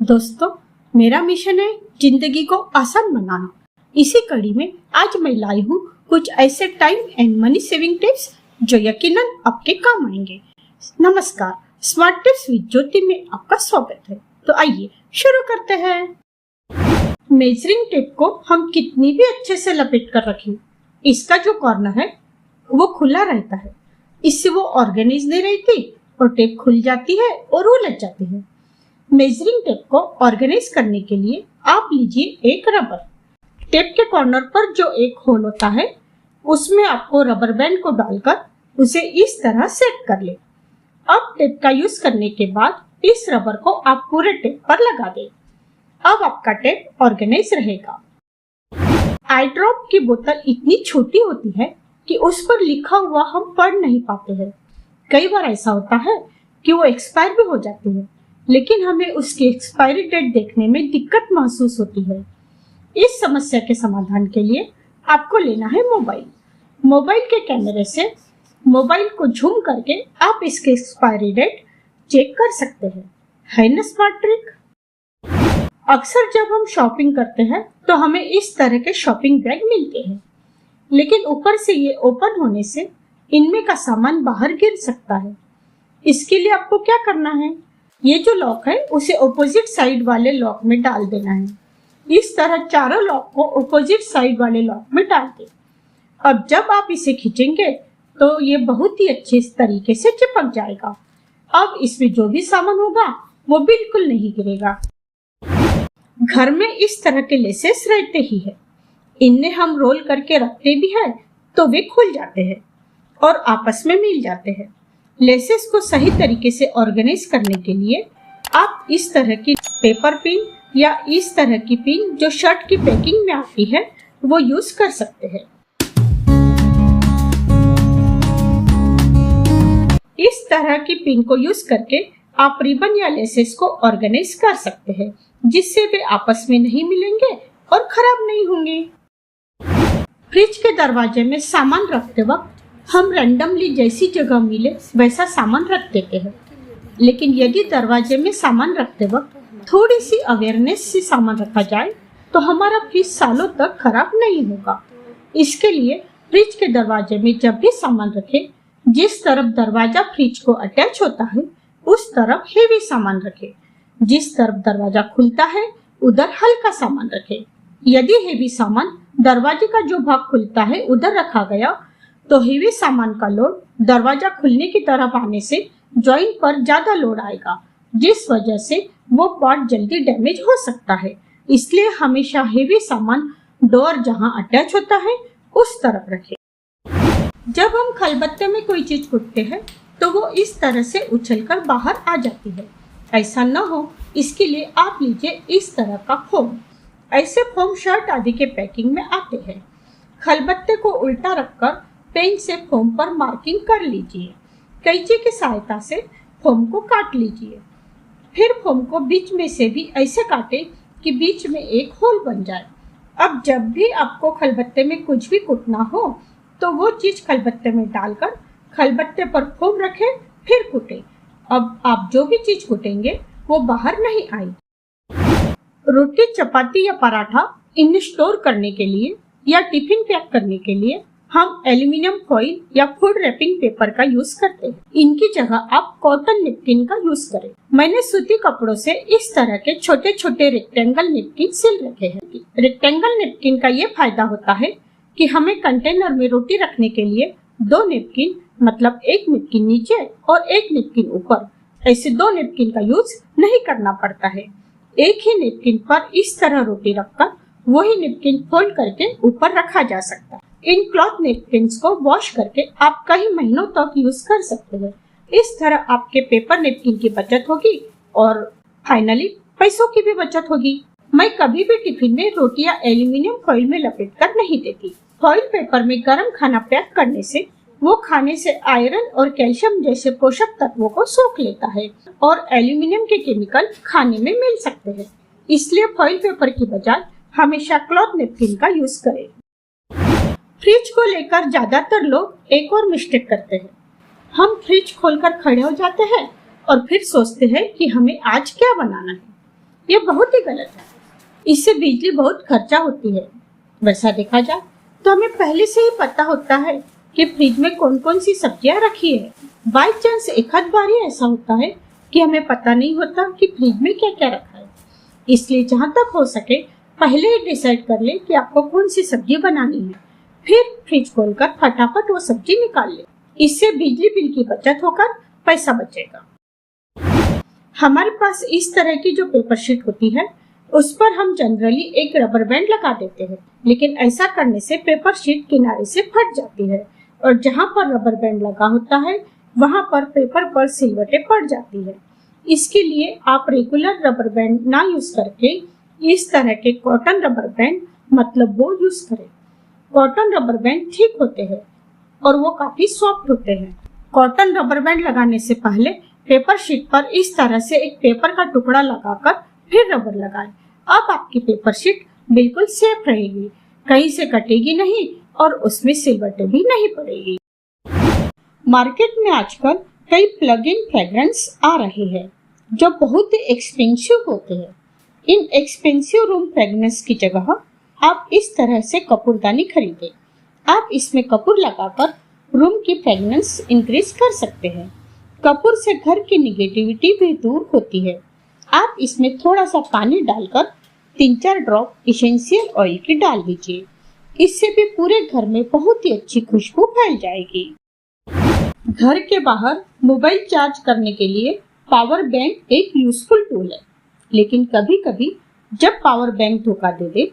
दोस्तों, मेरा मिशन है जिंदगी को आसान बनाना। इसी कड़ी में आज मैं लाई हूँ कुछ ऐसे time and money saving tips जो यकीनन आपके काम आएंगे। नमस्कार, स्मार्ट टिप्स विद ज्योति में आपका स्वागत है। तो आइए शुरू करते हैं। मेजरिंग टेप को हम कितनी भी अच्छे से लपेट कर रखें, इसका जो कॉर्नर है वो खुला रहता है। इससे वो ऑर्गेनाइज नहीं रहती और टेप खुल जाती है और उलझ जाती है। मेजरिंग टेप को ऑर्गेनाइज करने के लिए आप लीजिए एक रबर। टेप के कॉर्नर पर जो एक होल होता है उसमें आपको रबर बैंड को डालकर उसे इस तरह सेट कर ले। अब टेप का यूज करने के बाद इस रबर को आप पूरे टेप पर लगा दें। अब आपका टेप ऑर्गेनाइज रहेगा। आई ड्रॉप की बोतल इतनी छोटी होती है कि उस पर लिखा हुआ हम पढ़ नहीं पाते हैं। कई बार ऐसा होता है कि वो एक्सपायर भी हो जाती है, लेकिन हमें उसकी एक्सपायरी डेट देखने में दिक्कत महसूस होती है। इस समस्या के समाधान के लिए आपको लेना है मोबाइल। मोबाइल के कैमरे से मोबाइल को झूम करके आप इसकी एक्सपायरी डेट चेक कर सकते हैं। है ना स्मार्ट ट्रिक? अक्सर जब हम शॉपिंग करते हैं तो हमें इस तरह के शॉपिंग बैग मिलते हैं, लेकिन ऊपर से ये ओपन होने से इनमें का सामान बाहर गिर सकता है। इसके लिए आपको क्या करना है, ये जो लॉक है उसे ऑपोजिट साइड वाले लॉक में डाल देना है। इस तरह चारों लॉक को ऑपोजिट साइड वाले लॉक में डाल दें। अब जब आप इसे खींचेंगे तो ये बहुत ही अच्छे तरीके से चिपक जाएगा। अब इसमें जो भी सामान होगा वो बिल्कुल नहीं गिरेगा। घर में इस तरह के लेसेस रहते ही है। इन्हें हम रोल करके रखते भी है तो वे खुल जाते हैं और आपस में मिल जाते हैं। लेसेस को सही तरीके से ऑर्गेनाइज करने के लिए आप इस तरह की पेपर पिन या इस तरह की पिन जो शर्ट की पैकिंग में आती है वो यूज कर सकते हैं। इस तरह की पिन को यूज करके आप रिबन या लेसेस को ऑर्गेनाइज कर सकते हैं, जिससे वे आपस में नहीं मिलेंगे और खराब नहीं होंगे। फ्रिज के दरवाजे में सामान रखते वक्त हम रैंडमली जैसी जगह मिले वैसा सामान रख देते हैं, लेकिन यदि दरवाजे में सामान रखते वक्त थोड़ी सी अवेयरनेस से सामान रखा जाए तो हमारा फ्रिज सालों तक खराब नहीं होगा। इसके लिए फ्रिज के दरवाजे में जब भी सामान रखें, जिस तरफ दरवाजा फ्रिज को अटैच होता है उस तरफ हेवी सामान रखें। जिस तरफ दरवाजा खुलता है उधर हल्का सामान रखें। यदि हेवी सामान दरवाजे का जो भाग खुलता है उधर रखा गया तो हेवी सामान का लोड दरवाजा खुलने की तरफ आने से जॉइंट पर ज्यादा लोड आएगा, जिस वजह से वो पार्ट जल्दी डैमेज हो सकता है। इसलिए हमेशा हेवी सामान डोर जहां अटैच होता है उस तरफ रखें। जब हम खलबत्ते में कोई चीज कूटते हैं तो वो इस तरह से उछलकर बाहर आ जाती है। ऐसा न हो इसके लिए आप लीजिए इस तरह का फोम। ऐसे फोम शर्ट आदि के पैकिंग में आते हैं। खलबत्ते को उल्टा रखकर पेन से फोम पर मार्किंग कर लीजिए। कैंची की सहायता से फोम को काट लीजिए। फिर फोम को बीच में से भी ऐसे काटे कि बीच में एक होल बन जाए। अब जब भी आपको खलबत्ते में कुछ भी कूटना हो तो वो चीज खलबत्ते में डालकर खलबत्ते पर फोम रखें, फिर कूटें। अब आप जो भी चीज कूटेंगे वो बाहर नहीं आएगी। रोटी, चपाती या पराठा इन्हें स्टोर करने के लिए या टिफिन पैक करने के लिए हम एल्यूमिनियम फॉइल या फूड रैपिंग पेपर का यूज करते हैं। इनकी जगह आप कॉटन नेपकिन का यूज करें। मैंने सूती कपड़ों से इस तरह के छोटे छोटे रेक्टेंगल नेपकिन सिल रखे हैं। रेक्टेंगल नेपकिन का ये फायदा होता है कि हमें कंटेनर में रोटी रखने के लिए दो नेपकिन, मतलब एक नेपकिन नीचे और एक नेपकिन ऊपर, ऐसे दो नेपकिन का यूज नहीं करना पड़ता है। एक ही नेपकिन पर इस तरह रोटी रखकर वही नेपकिन फोल्ड करके ऊपर रखा जा सकता है। इन क्लॉथ नेपकिन्स को वॉश करके आप कई महीनों तक यूज कर सकते हैं। इस तरह आपके पेपर नेपकिन की बचत होगी और फाइनली पैसों की भी बचत होगी। मैं कभी भी टिफिन में रोटियां एल्यूमिनियम फॉइल में लपेट कर नहीं देती। फॉइल पेपर में गर्म खाना पैक करने से वो खाने से आयरन और कैल्शियम जैसे पोषक तत्वों को सोख लेता है और एल्यूमिनियम के केमिकल खाने में मिल सकते हैं। इसलिए फॉइल पेपर की बजाय हमेशा क्लॉथ नेपकिन का यूज करें। फ्रिज को लेकर ज्यादातर लोग एक और मिस्टेक करते हैं। हम फ्रिज खोलकर खड़े हो जाते हैं और फिर सोचते हैं कि हमें आज क्या बनाना है। ये बहुत ही गलत है। इससे बिजली बहुत खर्चा होती है। वैसा देखा जाए तो हमें पहले से ही पता होता है कि फ्रिज में कौन कौन सी सब्जियां रखी है। बाई चांस एक आध बार ही ऐसा होता है कि हमें पता नहीं होता कि फ्रिज में क्या क्या रखा है। इसलिए जहाँ तक हो सके पहले ही डिसाइड कर ले कि आपको कौन सी सब्जी बनानी है, फिर फ्रिज खोलकर फटाफट वो सब्जी निकाल ले। इससे बिजली बिल की बचत होकर पैसा बचेगा। हमारे पास इस तरह की जो पेपर शीट होती है उस पर हम जनरली एक रबर बैंड लगा देते हैं, लेकिन ऐसा करने से पेपर शीट किनारे से फट जाती है और जहाँ पर रबर बैंड लगा होता है वहाँ पर पेपर पर सिलवटें पड़ जाती है। इसके लिए आप रेगुलर रबर बैंड ना यूज करके इस तरह के कॉटन रबर बैंड मतलब वो यूज करें। कॉटन रबर बैंड ठीक होते हैं और वो काफी सॉफ्ट होते हैं। कॉटन रबर बैंड लगाने से पहले पेपर शीट पर इस तरह से एक पेपर का टुकड़ा लगाकर फिर रबर लगाएं। अब आपकी पेपर शीट बिल्कुल सेफ रहेगी, कहीं से कटेगी नहीं और उसमें सिलवटें भी नहीं पड़ेगी। मार्केट में आजकल कई प्लग इन फ्रेग्रेंस आ रहे हैं जो बहुत ही एक्सपेंसिव होते हैं। इन एक्सपेंसिव रूम फ्रेग्रेंस की जगह आप इस तरह से कपूरदानी खरीदें। आप इसमें कपूर लगाकर रूम की फ्रेग्रेंस इंक्रीज कर सकते हैं। कपूर से घर की निगेटिविटी भी दूर होती है। आप इसमें थोड़ा सा पानी डालकर 3-4 ड्रॉप एसेंशियल ऑयल की डाल दीजिए। इससे भी पूरे घर में बहुत ही अच्छी खुशबू फैल जाएगी। घर के बाहर मोबाइल चार्ज करने के लिए पावर बैंक एक यूजफुल टूल है, लेकिन कभी कभी जब पावर बैंक धोखा दे दे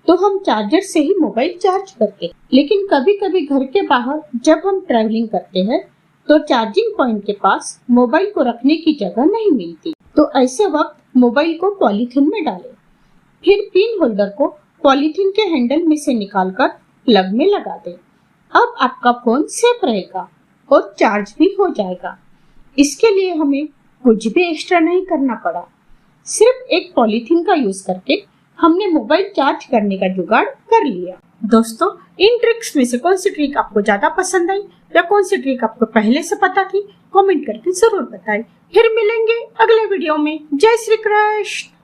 तो हम चार्जर से ही मोबाइल चार्ज करते हैं। लेकिन कभी कभी घर के बाहर जब हम ट्रैवलिंग करते हैं तो चार्जिंग पॉइंट के पास मोबाइल को रखने की जगह नहीं मिलती, तो ऐसे वक्त मोबाइल को पॉलीथीन में डालें। फिर पिन होल्डर को पॉलीथीन के हैंडल में से निकालकर प्लग में लगा दें। अब आपका फोन सेफ रहेगा और चार्ज भी हो जाएगा। इसके लिए हमें कुछ भी एक्स्ट्रा नहीं करना पड़ा। सिर्फ एक पॉलीथीन का यूज करके हमने मोबाइल चार्ज करने का जुगाड़ कर लिया। दोस्तों, इन ट्रिक्स में से कौन सी ट्रिक आपको ज्यादा पसंद आई या कौन सी ट्रिक आपको पहले से पता थी, कमेंट करके जरूर बताएं। फिर मिलेंगे अगले वीडियो में। जय श्री कृष्ण।